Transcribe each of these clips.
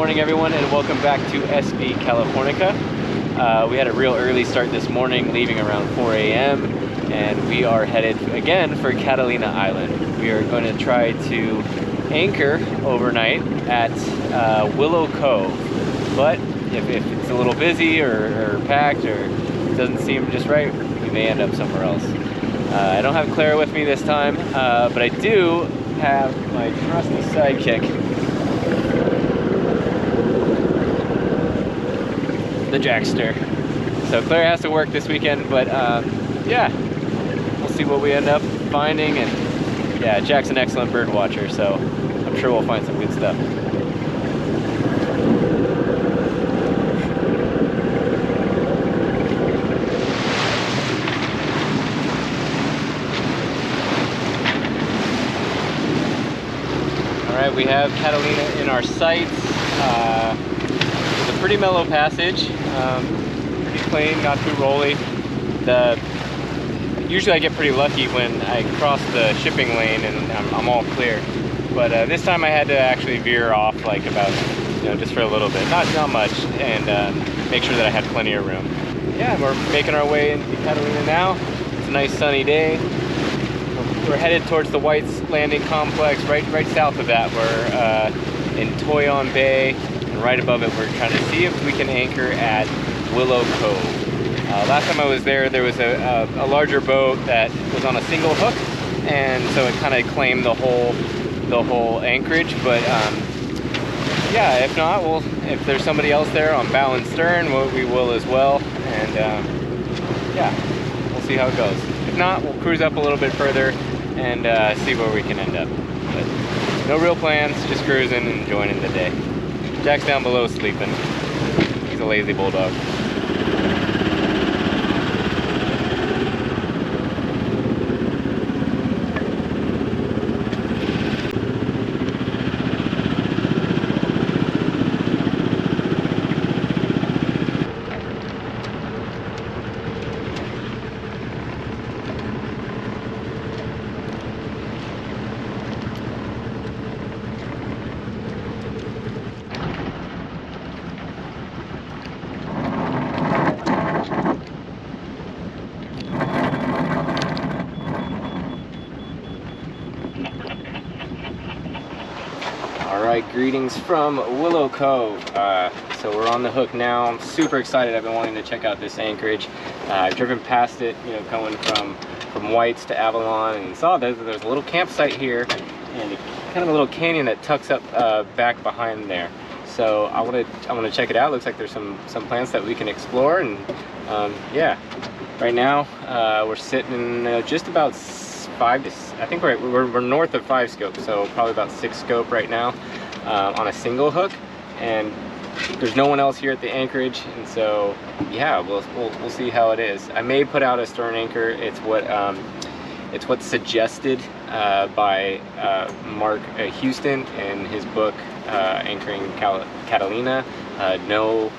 morning, everyone, and welcome back to SB Californica. We had a real early start this morning, leaving around 4 a.m. and we are headed again for Catalina Island. We are going to try to anchor overnight at Willow Cove, but if it's a little busy or packed or it doesn't seem just right, we may end up somewhere else. I don't have Clara with me this time, but I do have my trusty sidekick, the Jackster. So Clara has to work this weekend, but yeah, we'll see what we end up finding. And yeah, Jack's an excellent bird watcher, so I'm sure we'll find some good stuff. All right, we have Catalina in our sights. It's a pretty mellow passage, pretty clean, not too rolly. Usually I get pretty lucky when I cross the shipping lane and I'm all clear, but this time I had to actually veer off like about, just for a little bit, not much, and make sure that I had plenty of room. Yeah, we're making our way into Catalina now. It's a nice sunny day. We're headed towards the White's Landing complex. Right south of that, we're in Toyon Bay, and right above it we're trying to see if we can anchor at Willow Cove. Last time I was there was a larger boat that was on a single hook, and so it kind of claimed the whole anchorage. But yeah, if not, if there's somebody else there on bow and stern, we will as well. And yeah, we'll see how it goes. If not, we'll cruise up a little bit further and see where we can end up. But no real plans, just cruising and enjoying the day. Jack's down below sleeping. He's a lazy bulldog. Alright, greetings from Willow Cove. So we're on the hook now. I'm super excited. I've been wanting to check out this anchorage. I've driven past it, going from White's to Avalon, and saw that there's a little campsite here and kind of a little canyon that tucks up back behind there. So I want to check it out. Looks like there's some plants that we can explore, and yeah. Right now we're sitting just about 5 to, I think we're north of 5 scope, so probably about 6 scope right now on a single hook, and there's no one else here at the anchorage, and so yeah, we'll see how it is. I may put out a stern anchor. It's what's suggested by Mark Houston in his book Anchoring Catalina. No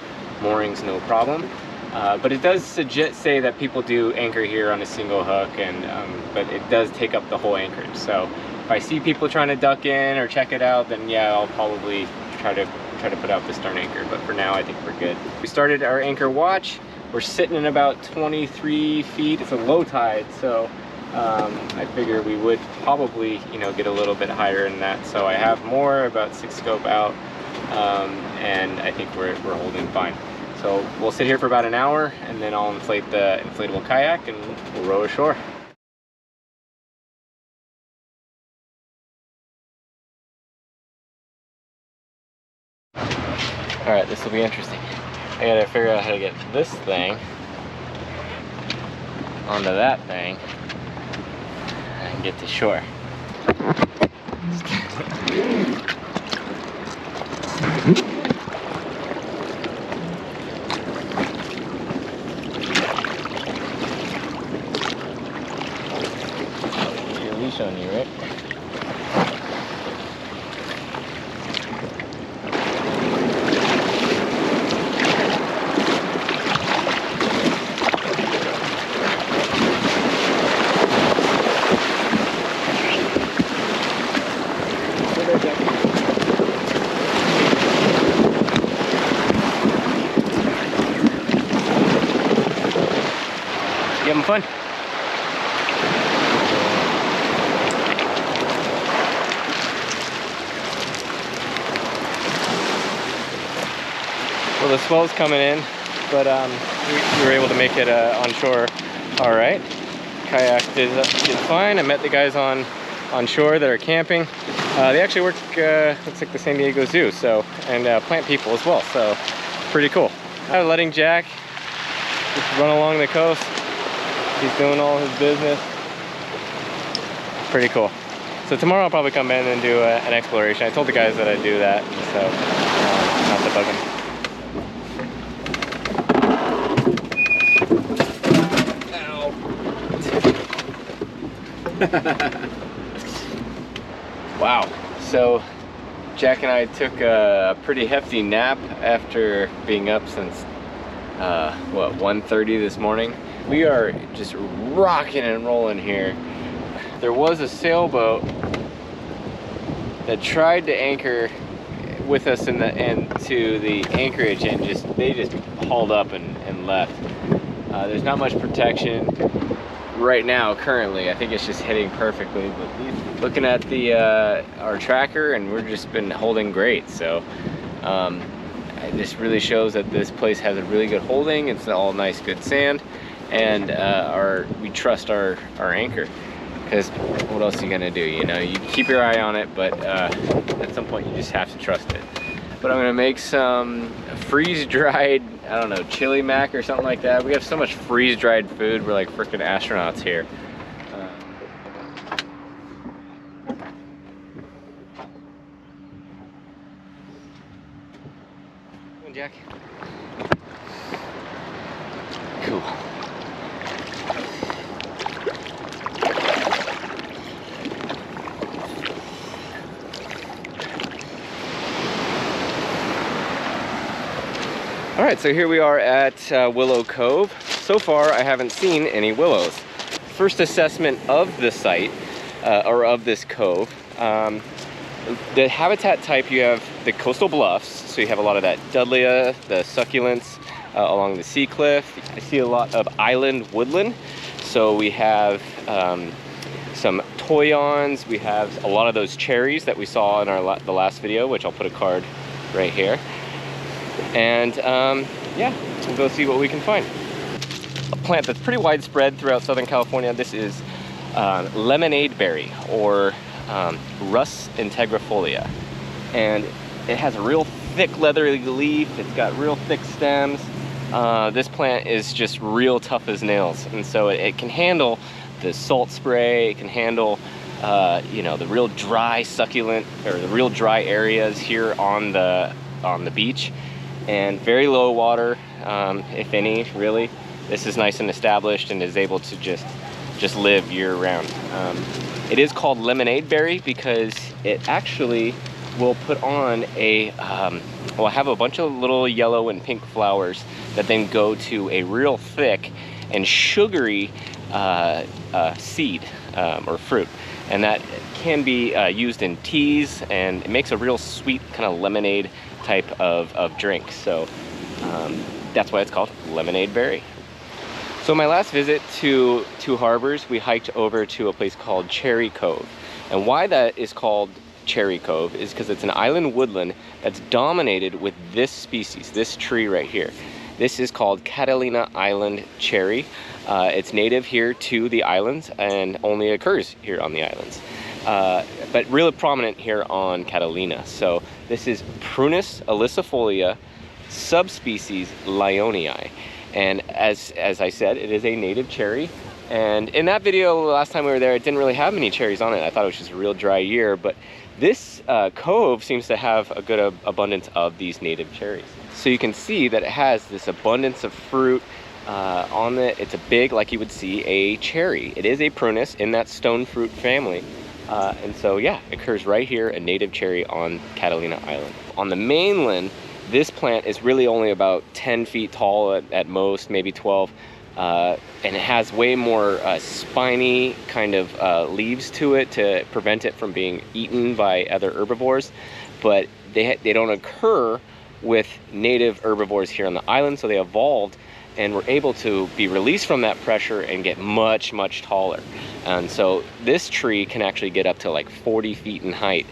moorings, no problem. But it does say that people do anchor here on a single hook, and but it does take up the whole anchorage. So if I see people trying to duck in or check it out, then yeah, I'll probably try to put out the stern anchor. But for now, I think we're good. We started our anchor watch. We're sitting in about 23 feet. It's a low tide, so I figure we would probably get a little bit higher than that. So I have more, about 6 scope out, and I think we're holding fine. So we'll sit here for about an hour, and then I'll inflate the inflatable kayak and we'll row ashore. All right, this will be interesting. I gotta figure out how to get this thing onto that thing and get to shore. On you, right? fun. Well, the swell's coming in, but we were able to make it on shore all right. Kayak did fine. I met the guys on shore that are camping. They actually work, looks like the San Diego Zoo, so, and plant people as well, so pretty cool. I'm letting Jack just run along the coast. He's doing all his business. Pretty cool. So tomorrow I'll probably come in and do an exploration. I told the guys that I'd do that, so not to bug them. Wow. So Jack and I took a pretty hefty nap after being up since what, 1:30 this morning. We are just rocking and rolling here. There was a sailboat that tried to anchor with us to the anchorage, and they just hauled up and left. There's not much protection right now currently. I think it's just hitting perfectly, but looking at the our tracker, and we're just been holding great. So this really shows that this place has a really good holding. It's all nice good sand, and we trust our anchor, because what else are you gonna do? You know, you keep your eye on it, but at some point you just have to trust it. But I'm gonna make some freeze-dried, I don't know, chili mac or something like that. We have so much freeze-dried food. We're like freaking astronauts here. Come on, Jack. Cool. All right, so here we are at Willow Cove. So far, I haven't seen any willows. First assessment of the site, or of this cove. The habitat type, you have the coastal bluffs, so you have a lot of that Dudleya, the succulents along the sea cliff. I see a lot of island woodland. So we have some Toyons, we have a lot of those cherries that we saw in the last video, which I'll put a card right here. And yeah, we'll go see what we can find. A plant that's pretty widespread throughout Southern California. This is lemonade berry, or Rhus integrifolia. And it has a real thick leathery leaf. It's got real thick stems. This plant is just real tough as nails. And so it can handle the salt spray. It can handle you know, the real dry succulent, or the real dry areas here on the beach. And very low water, if any, really. This is nice and established and is able to just live year round. It is called lemonade berry because it actually will put on a, will have a bunch of little yellow and pink flowers that then go to a real thick and sugary seed or fruit. And that can be used in teas, and it makes a real sweet kind of lemonade type of drink. So that's why it's called lemonade berry. So my last visit to Two Harbors, we hiked over to a place called Cherry Cove. And why that is called Cherry Cove is because it's an island woodland that's dominated with this species, this tree right here. This is called Catalina Island cherry. It's native here to the islands and only occurs here on the islands. But really prominent here on Catalina. So this is Prunus ilicifolia, subspecies Lyonii. And as I said, it is a native cherry. And in that video last time we were there, it didn't really have many cherries on it. I thought it was just a real dry year, but this cove seems to have a good abundance of these native cherries. So you can see that it has this abundance of fruit on it. It's a big, like you would see, a cherry. It is a prunus in that stone fruit family. And so yeah, it occurs right here, a native cherry on Catalina Island. On the mainland, this plant is really only about 10 feet tall at most, maybe 12. And it has way more spiny kind of leaves to it to prevent it from being eaten by other herbivores. But they don't occur with native herbivores here on the island, so they evolved and we're able to be released from that pressure and get much, much taller. And so this tree can actually get up to like 40 feet in height.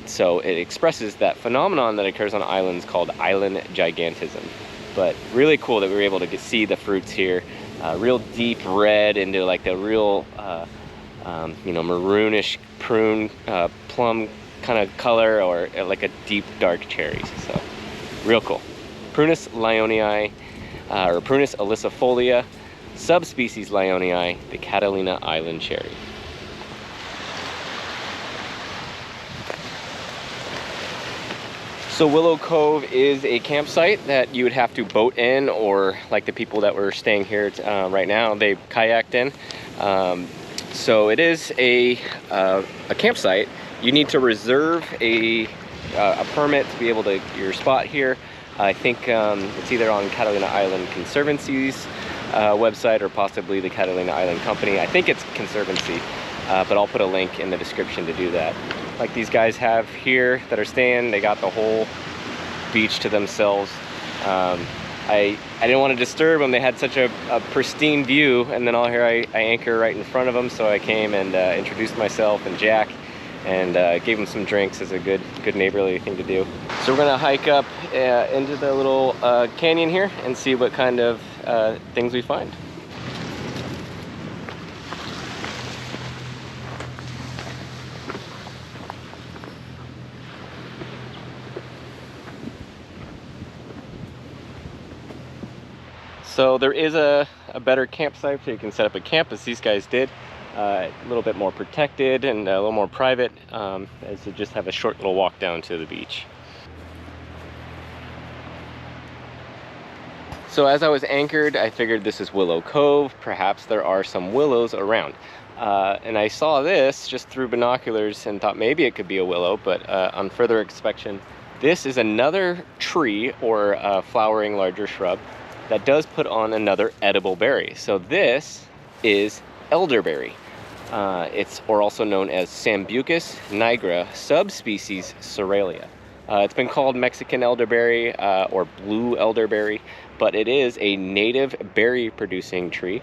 So it expresses that phenomenon that occurs on islands called island gigantism. But really cool that we were able to see the fruits here. Real deep red into like the real, you know, maroonish prune, plum kind of color, or like a deep dark cherry. So real cool. Prunus lyonii, or Prunus ilicifolia, subspecies lyonii, the Catalina Island cherry. So Willow Cove is a campsite that you would have to boat in, or like the people that were staying here right now, they kayaked in. So it is a campsite. You need to reserve a permit to be able to your spot here. I think it's either on Catalina Island Conservancy's website or possibly the Catalina Island Company. I think it's Conservancy, but I'll put a link in the description to do that. Like these guys have here that are staying, they got the whole beach to themselves. I didn't want to disturb them. They had such a pristine view, and then all here I anchor right in front of them, so I came and introduced myself and Jack, and gave them some drinks as a good neighborly thing to do. So we're gonna hike up into the little canyon here and see what kind of things we find. So there is a better campsite, so you can set up a camp as these guys did. A little bit more protected and a little more private, as to just have a short little walk down to the beach. So as I was anchored, I figured this is Willow Cove. Perhaps there are some willows around. And I saw this just through binoculars and thought maybe it could be a willow, but on further inspection, this is another tree or flowering larger shrub that does put on another edible berry. So this is elderberry. It's also known as Sambucus nigra, subspecies caerulea. It's been called Mexican elderberry or blue elderberry, but it is a native berry producing tree.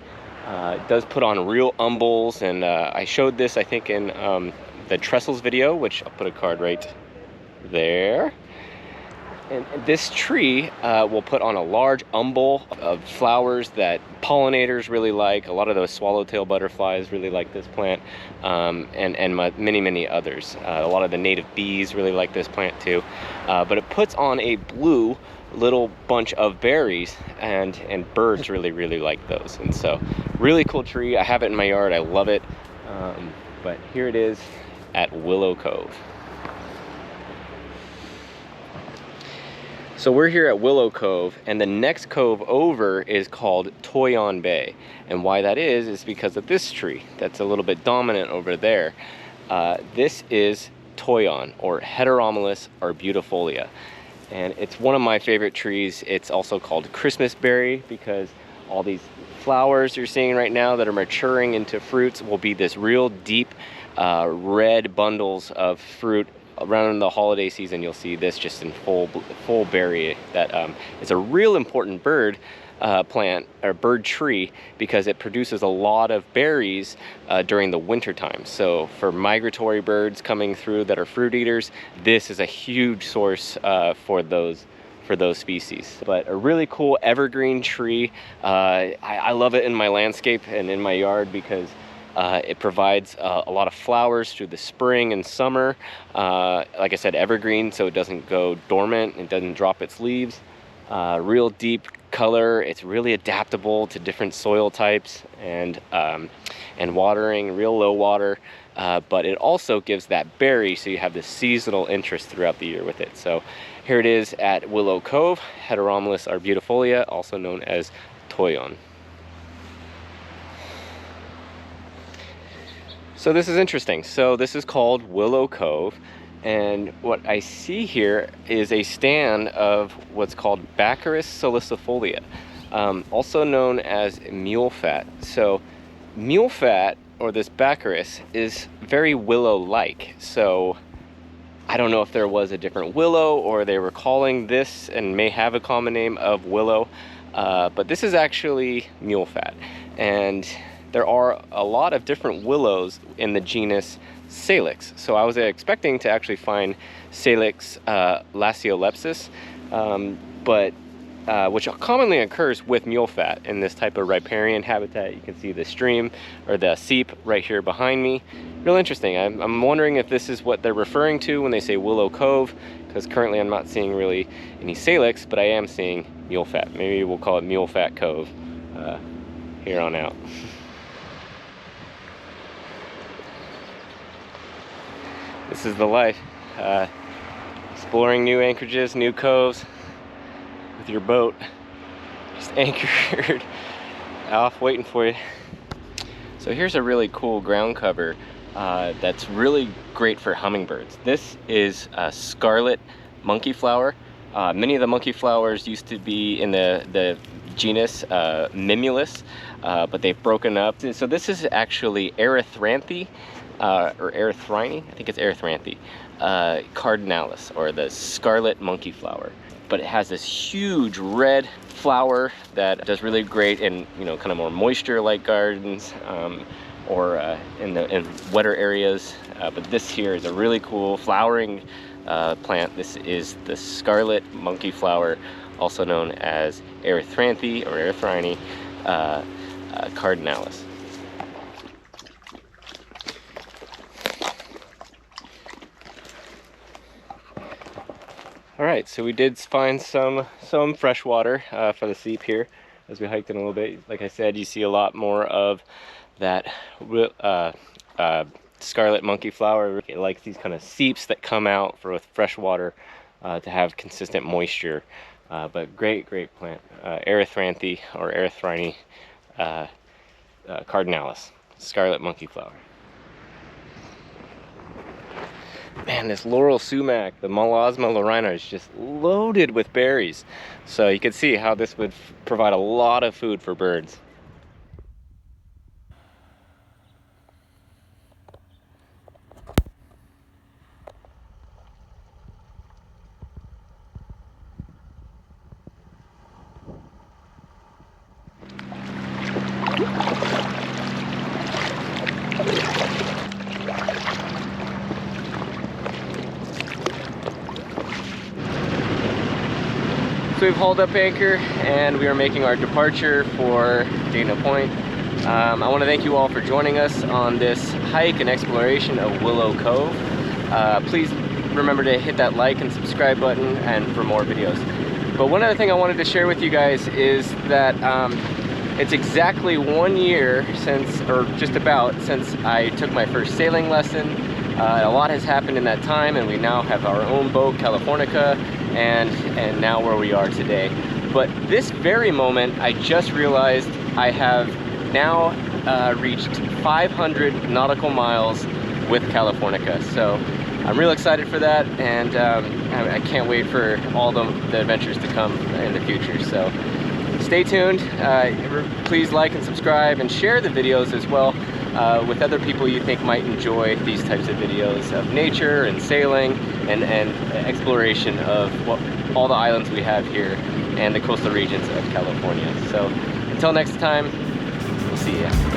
It does put on real umbels, and I showed this I think in the trestles video, which I'll put a card right there. And this tree will put on a large umbel of flowers that pollinators really like. A lot of those swallowtail butterflies really like this plant, and many others. A lot of the native bees really like this plant too. But it puts on a blue little bunch of berries, and birds really like those. And so really cool tree. I have it in my yard. I love it. But here it is at Willow Cove. So we're here at Willow Cove, and the next cove over is called Toyon Bay. And why that is because of this tree that's a little bit dominant over there. This is Toyon, or Heteromeles arbutifolia. And it's one of my favorite trees. It's also called Christmas berry because all these flowers you're seeing right now that are maturing into fruits will be this real deep red bundles of fruit. Around the holiday season, you'll see this just in full berry. That is a real important bird plant or bird tree because it produces a lot of berries during the winter time. So for migratory birds coming through that are fruit eaters, this is a huge source for those species. But a really cool evergreen tree. I love it in my landscape and in my yard because it provides a lot of flowers through the spring and summer. Like I said, evergreen, so it doesn't go dormant. It doesn't drop its leaves. Real deep color. It's really adaptable to different soil types and watering, real low water. But it also gives that berry, so you have this seasonal interest throughout the year with it. So here it is at Willow Cove, Heteromeles arbutifolia, also known as Toyon. So this is interesting. So this is called Willow Cove, and what I see here is a stand of what's called Baccharis salicifolia, also known as mule fat. So mule fat, or this Baccharis, is very willow-like. So I don't know if there was a different willow or they were calling this and may have a common name of willow, but this is actually mule fat. And there are a lot of different willows in the genus Salix. So I was expecting to actually find Salix laciolepsis, which commonly occurs with mule fat in this type of riparian habitat. You can see the stream or the seep right here behind me. Real interesting. I'm wondering if this is what they're referring to when they say Willow Cove, because currently I'm not seeing really any Salix, but I am seeing mule fat. Maybe we'll call it Mule Fat Cove here on out. This is the life. Exploring new anchorages, new coves with your boat just anchored off waiting for you. So here's a really cool ground cover that's really great for hummingbirds. This is a Scarlet monkeyflower. Many of the monkeyflowers used to be in the genus Mimulus, but they've broken up. So this is actually Erythranthe, or Erythranthe, I think it's Erythranthe, cardinalis, or the scarlet monkeyflower. But it has this huge red flower that does really great in, you know, kind of more moisture-like gardens, or in wetter areas. But this here is a really cool flowering plant. This is the scarlet monkeyflower, also known as Erythranthe or Erythranthe cardinalis. All right, so we did find some fresh water for the seep here as we hiked in a little bit. Like I said, you see a lot more of that scarlet monkeyflower. It likes these kind of seeps that come out with fresh water to have consistent moisture. But great plant, Erythranthe or Erythranthe cardinalis, scarlet monkeyflower. Man, this Laurel sumac, the Malosma laurina, is just loaded with berries. So you can see how this would provide a lot of food for birds. So we've hauled up anchor and we are making our departure for Dana Point. I want to thank you all for joining us on this hike and exploration of Willow Cove. Please remember to hit that like and subscribe button and for more videos. But one other thing I wanted to share with you guys is that it's exactly 1 year since, or just about, since I took my first sailing lesson. A lot has happened in that time, and we now have our own boat, Californica, and now where we are today. But this very moment, I just realized I have now reached 500 nautical miles with Californica. So I'm real excited for that, and I can't wait for all the adventures to come in the future. So stay tuned. Please like and subscribe and share the videos as well with other people you think might enjoy these types of videos of nature and sailing and exploration of all the islands we have here and the coastal regions of California. So until next time, we'll see ya.